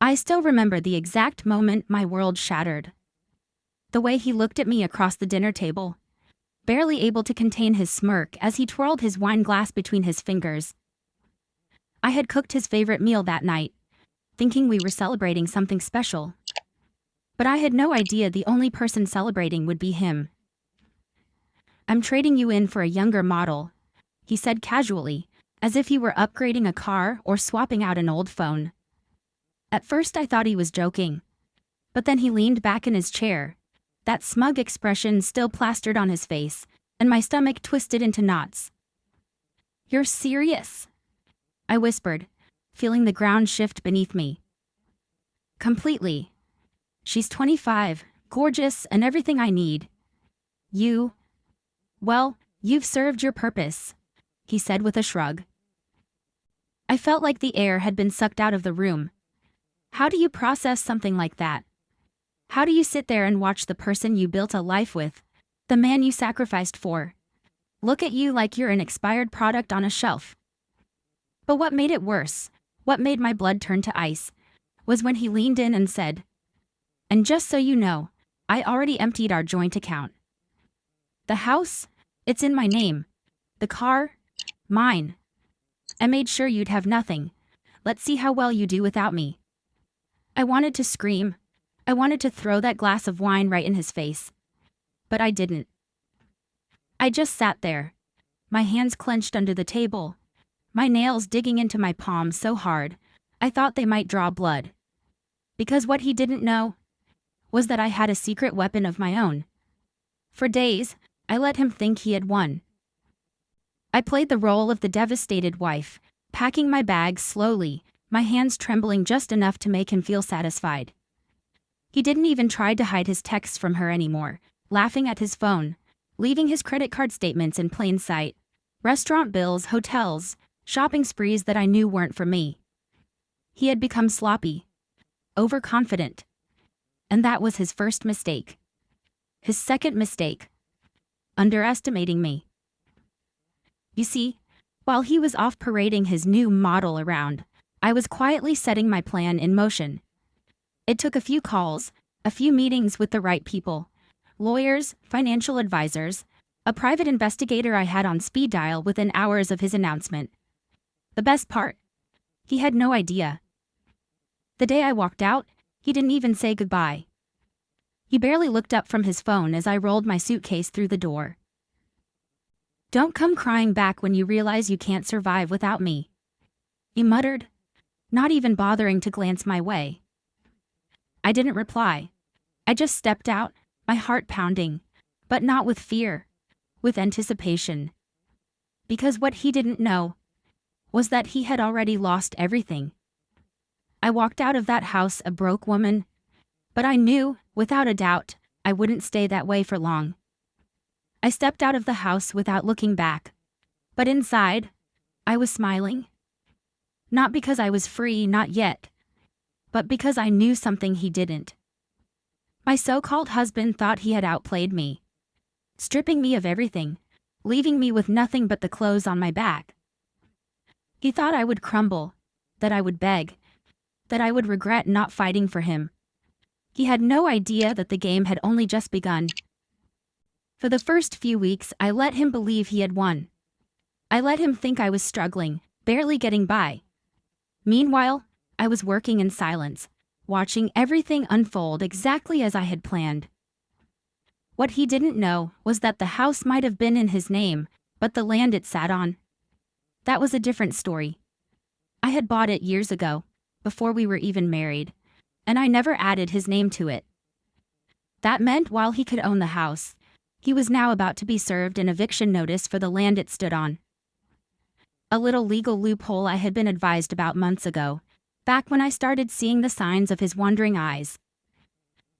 I still remember the exact moment my world shattered. The way he looked at me across the dinner table, barely able to contain his smirk as he twirled his wine glass between his fingers. I had cooked his favorite meal that night, thinking we were celebrating something special. But I had no idea the only person celebrating would be him. "I'm trading you in for a younger model," he said casually, as if he were upgrading a car or swapping out an old phone. At first I thought he was joking. But then he leaned back in his chair, that smug expression still plastered on his face, and my stomach twisted into knots. "You're serious?" I whispered, feeling the ground shift beneath me. "Completely. She's 25, gorgeous, and everything I need. Well, you've served your purpose," he said with a shrug. I felt like the air had been sucked out of the room. How do you process something like that? How do you sit there and watch the person you built a life with, the man you sacrificed for, look at you like you're an expired product on a shelf? But what made it worse, what made my blood turn to ice, was when he leaned in and said, "And just so you know, I already emptied our joint account. The house, it's in my name. The car, mine. I made sure you'd have nothing. Let's see how well you do without me." I wanted to scream. I wanted to throw that glass of wine right in his face. But I didn't. I just sat there, my hands clenched under the table, my nails digging into my palms so hard, I thought they might draw blood. Because what he didn't know was that I had a secret weapon of my own. For days, I let him think he had won. I played the role of the devastated wife, packing my bags slowly, my hands trembling just enough to make him feel satisfied. He didn't even try to hide his texts from her anymore, laughing at his phone, leaving his credit card statements in plain sight, restaurant bills, hotels, shopping sprees that I knew weren't for me. He had become sloppy, overconfident. And that was his first mistake. His second mistake: underestimating me. You see, while he was off parading his new model around, I was quietly setting my plan in motion. It took a few calls, a few meetings with the right people, lawyers, financial advisors, a private investigator I had on speed dial within hours of his announcement. The best part? He had no idea. The day I walked out, he didn't even say goodbye. He barely looked up from his phone as I rolled my suitcase through the door. "Don't come crying back when you realize you can't survive without me," he muttered, not even bothering to glance my way. I didn't reply. I just stepped out, my heart pounding, but not with fear, with anticipation. Because what he didn't know was that he had already lost everything. I walked out of that house a broke woman, but I knew, without a doubt, I wouldn't stay that way for long. I stepped out of the house without looking back, but inside, I was smiling. Not because I was free, not yet, but because I knew something he didn't. My so-called husband thought he had outplayed me, stripping me of everything, leaving me with nothing but the clothes on my back. He thought I would crumble, that I would beg, that I would regret not fighting for him. He had no idea that the game had only just begun. For the first few weeks, I let him believe he had won. I let him think I was struggling, barely getting by. Meanwhile, I was working in silence, watching everything unfold exactly as I had planned. What he didn't know was that the house might have been in his name, but the land it sat on, that was a different story. I had bought it years ago, before we were even married, and I never added his name to it. That meant while he could own the house, he was now about to be served an eviction notice for the land it stood on. A little legal loophole I had been advised about months ago, back when I started seeing the signs of his wandering eyes.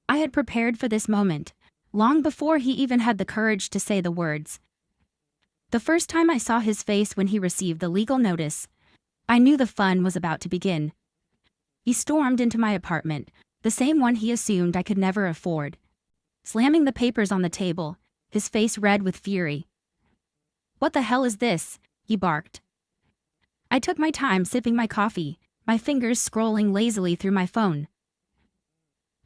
I had prepared for this moment, long before he even had the courage to say the words. The first time I saw his face when he received the legal notice, I knew the fun was about to begin. He stormed into my apartment, the same one he assumed I could never afford. Slamming the papers on the table, his face red with fury. "What the hell is this?" he barked. I took my time sipping my coffee, my fingers scrolling lazily through my phone.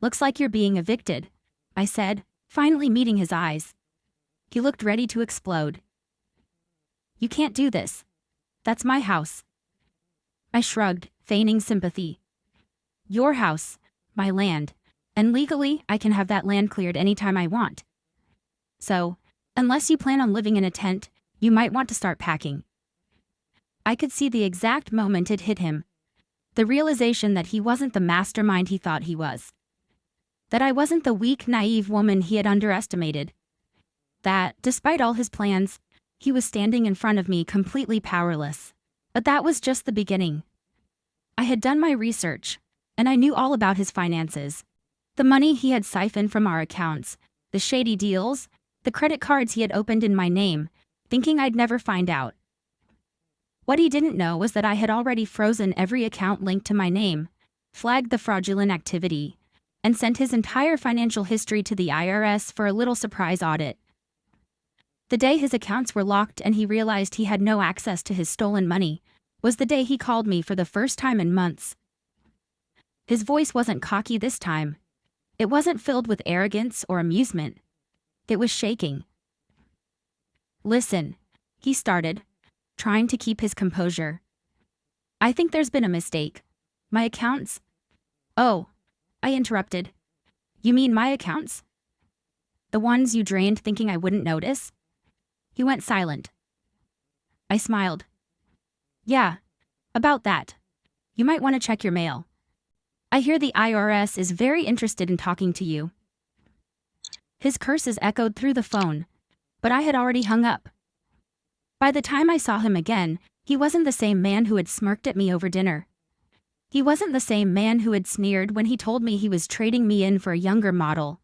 "Looks like you're being evicted," I said, finally meeting his eyes. He looked ready to explode. "You can't do this. That's my house." I shrugged, feigning sympathy. "Your house, my land, and legally I can have that land cleared anytime I want. So, unless you plan on living in a tent, you might want to start packing." I could see the exact moment it hit him. The realization that he wasn't the mastermind he thought he was. That I wasn't the weak, naive woman he had underestimated. That, despite all his plans, he was standing in front of me completely powerless. But that was just the beginning. I had done my research, and I knew all about his finances. The money he had siphoned from our accounts, the shady deals, the credit cards he had opened in my name, thinking I'd never find out. What he didn't know was that I had already frozen every account linked to my name, flagged the fraudulent activity, and sent his entire financial history to the IRS for a little surprise audit. The day his accounts were locked and he realized he had no access to his stolen money was the day he called me for the first time in months. His voice wasn't cocky this time. It wasn't filled with arrogance or amusement. It was shaking. "Listen," he started, trying to keep his composure. "I think there's been a mistake. My accounts—" "Oh," I interrupted. "You mean my accounts? The ones you drained thinking I wouldn't notice?" He went silent. I smiled. "Yeah, about that. You might want to check your mail. I hear the IRS is very interested in talking to you." His curses echoed through the phone, but I had already hung up. By the time I saw him again, he wasn't the same man who had smirked at me over dinner. He wasn't the same man who had sneered when he told me he was trading me in for a younger model.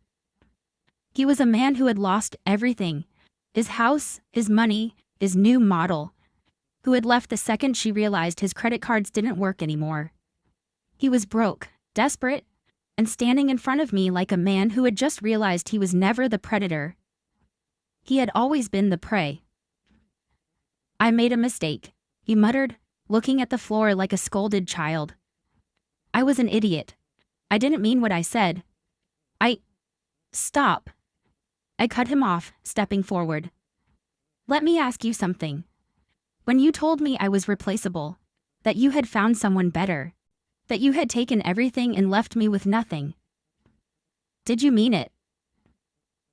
He was a man who had lost everything: his house, his money, his new model, who had left the second she realized his credit cards didn't work anymore. He was broke, desperate, and standing in front of me like a man who had just realized he was never the predator. He had always been the prey. "I made a mistake," he muttered, looking at the floor like a scolded child. "I was an idiot. I didn't mean what I said. Stop." I cut him off, stepping forward. "Let me ask you something. When you told me I was replaceable, that you had found someone better, that you had taken everything and left me with nothing, did you mean it?"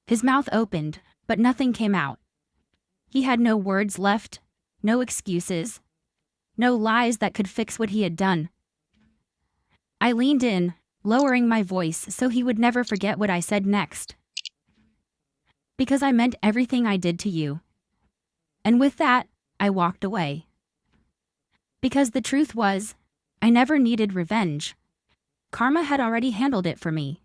His mouth opened, but nothing came out. He had no words left, no excuses, no lies that could fix what he had done. I leaned in, lowering my voice so he would never forget what I said next. "Because I meant everything I did to you." And with that, I walked away. Because the truth was, I never needed revenge. Karma had already handled it for me.